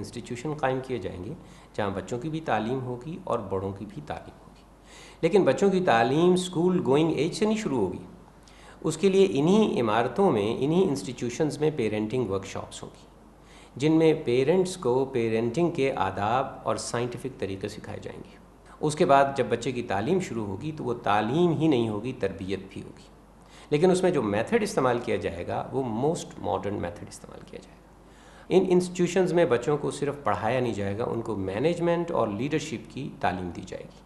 Institution قائم کیے جائیں گے جہاں بچوں کی بھی تعلیم ہوگی اور بڑوں کی بھی تعلیم ہوگی. لیکن بچوں کی تعلیم اسکول گوئنگ ایج سے نہیں شروع ہوگی. اس کے لیے انہی عمارتوں میں, انہی انسٹیٹیوشنز میں پیرنٹنگ ورکشاپس ہوں گی جن میں پیرنٹس کو پیرنٹنگ کے آداب اور سائنٹیفک طریقے سکھائے جائیں گے. اس کے بعد جب بچے کی تعلیم شروع ہوگی تو وہ تعلیم ہی نہیں ہوگی, تربیت بھی ہوگی. لیکن اس میں جو میتھڈ استعمال کیا جائے گا وہ موسٹ ماڈرن میتھڈ استعمال کیا جائے گا. ان انسٹیٹیوشنز میں بچوں کو صرف پڑھایا نہیں جائے گا, ان کو مینجمنٹ اور لیڈرشپ کی تعلیم دی جائے گی,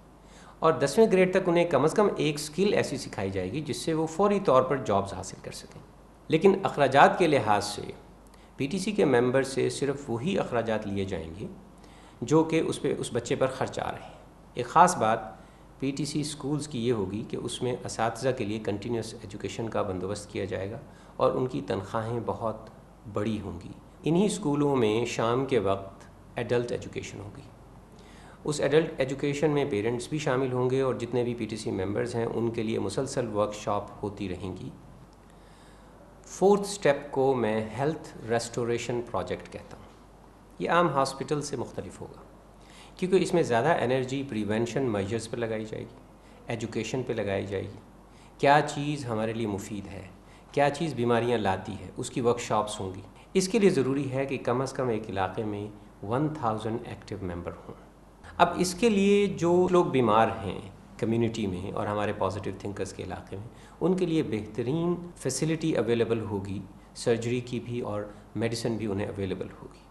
اور 10ویں گریڈ تک انہیں کم از کم ایک سکل ایسی سکھائی جائے گی جس سے وہ فوری طور پر جابز حاصل کر سکیں. لیکن اخراجات کے لحاظ سے پی ٹی سی کے ممبر سے صرف وہی اخراجات لیے جائیں گے جو کہ اس بچے پر خرچ آ رہے ہیں. ایک خاص بات پی ٹی سی اسکولز کی یہ ہوگی کہ اس میں اساتذہ کے لیے کنٹینیوس ایجوکیشن کا بندوبست کیا جائے گا اور ان کی تنخواہیں بہت بڑی ہوں گی. انہی اسکولوں میں شام کے وقت ایڈلٹ ایجوکیشن ہوگی. اس ایڈلٹ ایجوکیشن میں پیرنٹس بھی شامل ہوں گے اور جتنے بھی پی ٹی سی ممبرز ہیں ان کے لیے مسلسل ورکشاپ ہوتی رہیں گی. 4تھ اسٹیپ کو میں ہیلتھ ریسٹوریشن پروجیکٹ کہتا ہوں. یہ عام ہاسپٹل سے مختلف ہوگا کیونکہ اس میں زیادہ انرجی پریونشن میجرز پر لگائی جائے گی, ایجوکیشن پہ لگائی جائے گی. کیا چیز ہمارے لیے مفید ہے, کیا چیز بیماریاں لاتی ہے, اس کی ورکشاپس ہوں گی. اس کے لیے ضروری ہے کہ کم از کم ایک علاقے میں 1000 ایکٹیو ممبر ہوں. اب اس کے لیے جو لوگ بیمار ہیں کمیونٹی میں اور ہمارے پازیٹیو تھنکرز کے علاقے میں, ان کے لیے بہترین فیسلٹی اویلیبل ہوگی, سرجری کی بھی اور میڈیسن بھی انہیں اویلیبل ہوگی.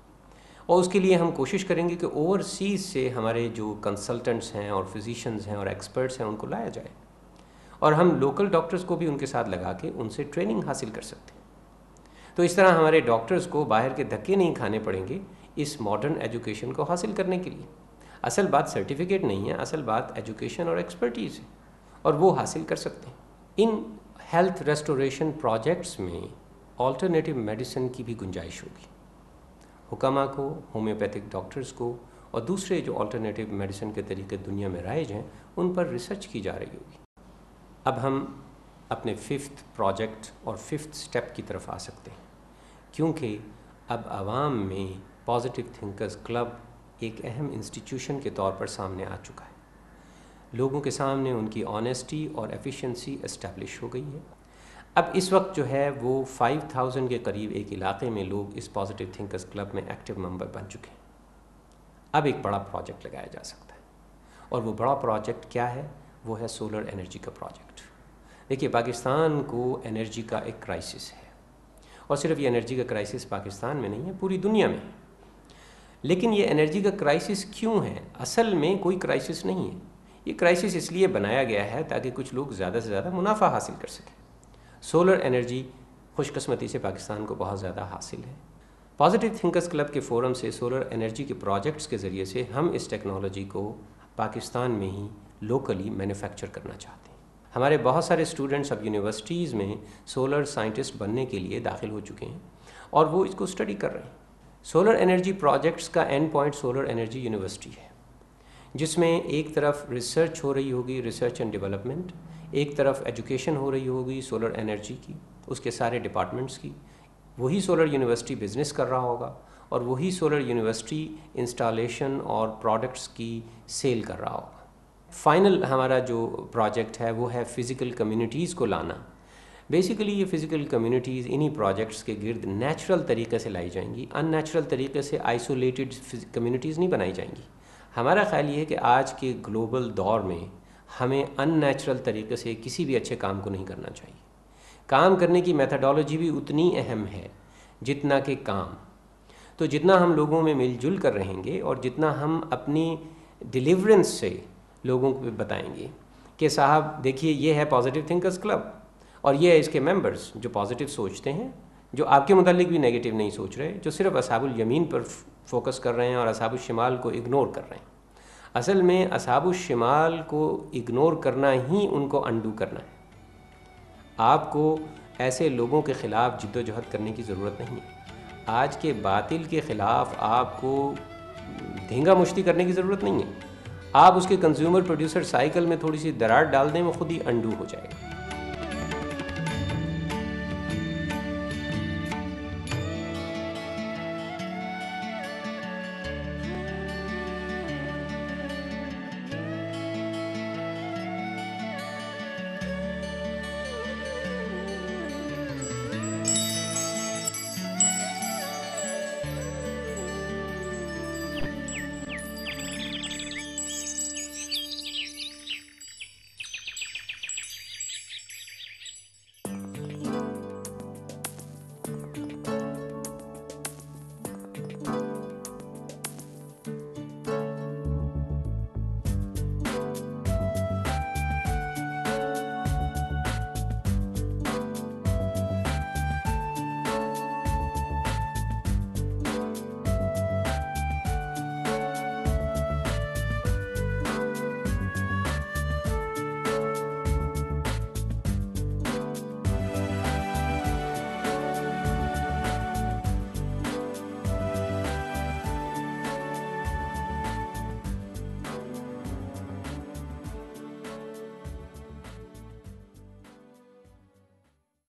اور اس کے لیے ہم کوشش کریں گے کہ اوورسیز سے ہمارے جو کنسلٹنٹس ہیں اور فزیشنز ہیں اور ایکسپرٹس ہیں ان کو لایا جائے, اور ہم لوکل ڈاکٹرز کو بھی ان کے ساتھ لگا کے ان سے ٹریننگ حاصل کر سکتے ہیں. تو اس طرح ہمارے ڈاکٹرز کو باہر کے دھکے نہیں کھانے پڑیں گے اس ماڈرن ایجوکیشن کو حاصل کرنے کے لیے. اصل بات سرٹیفکیٹ نہیں ہے, اصل بات ایجوکیشن اور ایکسپرٹیز ہے, اور وہ حاصل کر سکتے ہیں. ان ہیلتھ ریسٹوریشن پروجیکٹس میں آلٹرنیٹیو میڈیسن کی بھی گنجائش ہوگی. حکامہ کو, ہومیوپیتھک ڈاکٹرز کو اور دوسرے جو آلٹرنیٹیو میڈیسن کے طریقے دنیا میں رائج ہیں ان پر ریسرچ کی جا رہی ہوگی. اب ہم اپنے 5th پروجیکٹ اور 5th اسٹیپ کی طرف آ سکتے ہیں, کیونکہ اب عوام میں پازیٹیو تھنکرز کلب ایک اہم انسٹیٹیوشن کے طور پر سامنے آ چکا ہے. لوگوں کے سامنے ان کی آنیسٹی اور ایفیشنسی اسٹیبلش ہو گئی ہے. اب اس وقت جو ہے وہ 5000 کے قریب ایک علاقے میں لوگ اس پازیٹیو تھنکرز کلب میں ایکٹیو ممبر بن چکے ہیں. اب ایک بڑا پروجیکٹ لگایا جا سکتا ہے, اور وہ بڑا پروجیکٹ کیا ہے؟ وہ ہے سولر انرجی کا پروجیکٹ. دیکھیے, پاکستان کو انرجی کا ایک کرائسس ہے, اور صرف یہ انرجی کا کرائسس پاکستان میں نہیں ہے, پوری دنیا میں ہے. لیکن یہ انرجی کا کرائسس کیوں ہے؟ اصل میں کوئی کرائسس نہیں ہے. یہ کرائسس اس لیے بنایا گیا ہے تاکہ کچھ لوگ زیادہ سے زیادہ منافع حاصل کر سکیں. سولر انرجی خوش قسمتی سے پاکستان کو بہت زیادہ حاصل ہے. پازیٹیو تھنکرز کلب کے فورم سے سولر انرجی کے پروجیکٹس کے ذریعے سے ہم اس ٹیکنالوجی کو پاکستان میں ہی لوکلی مینوفیکچر کرنا چاہتے ہیں. ہمارے بہت سارے اسٹوڈنٹس اب یونیورسٹیز میں سولر سائنٹسٹ بننے کے لیے داخل ہو چکے ہیں اور وہ اس کو اسٹڈی کر رہے ہیں. سولر انرجی پروجیکٹس کا and point solar energy university ہے, جس میں ایک طرف ریسرچ ہو رہی ہوگی, ریسرچ اینڈ ڈیولپمنٹ, ایک طرف ایجوکیشن ہو رہی ہوگی سولر انرجی کی, اس کے سارے ڈپارٹمنٹس کی. وہی سولر یونیورسٹی بزنس کر رہا ہوگا, اور وہی سولر یونیورسٹی انسٹالیشن اور پروڈکٹس کی سیل کر رہا ہوگا. فائنل ہمارا جو پروجیکٹ ہے وہ ہے فزیکل کمیونٹیز کو لانا. بیسیکلی یہ فزیکل کمیونٹیز انہی پروجیکٹس کے گرد نیچرل طریقے سے لائی جائیں گی, ان نیچرل طریقے سے آئسولیٹڈ کمیونٹیز نہیں بنائی جائیں گی. ہمارا خیال یہ ہے کہ آج کے گلوبل دور میں ہمیں ان نیچرل طریقے سے کسی بھی اچھے کام کو نہیں کرنا چاہیے. کام کرنے کی میتھڈالوجی بھی اتنی اہم ہے جتنا کہ کام. تو جتنا ہم لوگوں میں مل جل کر رہیں گے اور جتنا ہم اپنی ڈیلیورنس سے لوگوں کو بتائیں گے کہ صاحب دیکھیے یہ ہے پازیٹیو تھنکرز کلب, اور یہ ہے اس کے ممبرز جو پازیٹیو سوچتے ہیں, جو آپ کے متعلق بھی نیگیٹو نہیں سوچ رہے, جو صرف اصحاب الیمین پر فوکس کر رہے ہیں اور اصحاب الشمال کو اگنور کر رہے ہیں. اصل میں اصحاب الشمال کو اگنور کرنا ہی ان کو انڈو کرنا ہے. آپ کو ایسے لوگوں کے خلاف جد و جہد کرنے کی ضرورت نہیں ہے. آج کے باطل کے خلاف آپ کو دھینگا مشتی کرنے کی ضرورت نہیں ہے. آپ اس کے کنزیومر پروڈیوسر سائیکل میں تھوڑی سی دراڑ ڈال دیں, وہ خود ہی انڈو ہو جائے گا.